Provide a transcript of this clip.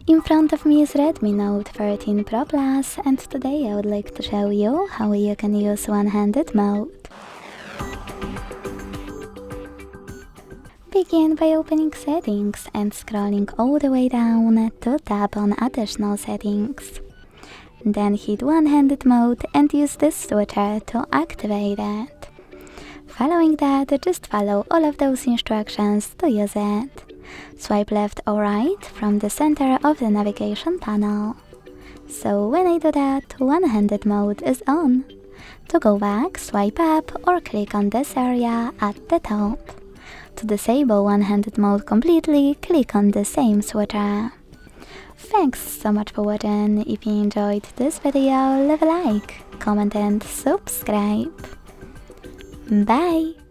In front of me is Redmi Note 13 Pro Plus, and today I would like to show you how you can use one-handed mode. Begin by opening settings and scrolling all the way down to tap on additional settings. Then hit one-handed mode and use this switcher to activate it. Following that, just follow all of those instructions to use it. Swipe left or right from the center of the navigation panel. So when I do that, one-handed mode is on. To go back, swipe up or click on this area at the top. To disable one-handed mode completely, click on the same switcher. Thanks so much for watching. If you enjoyed this video, leave a like, comment and subscribe. Bye!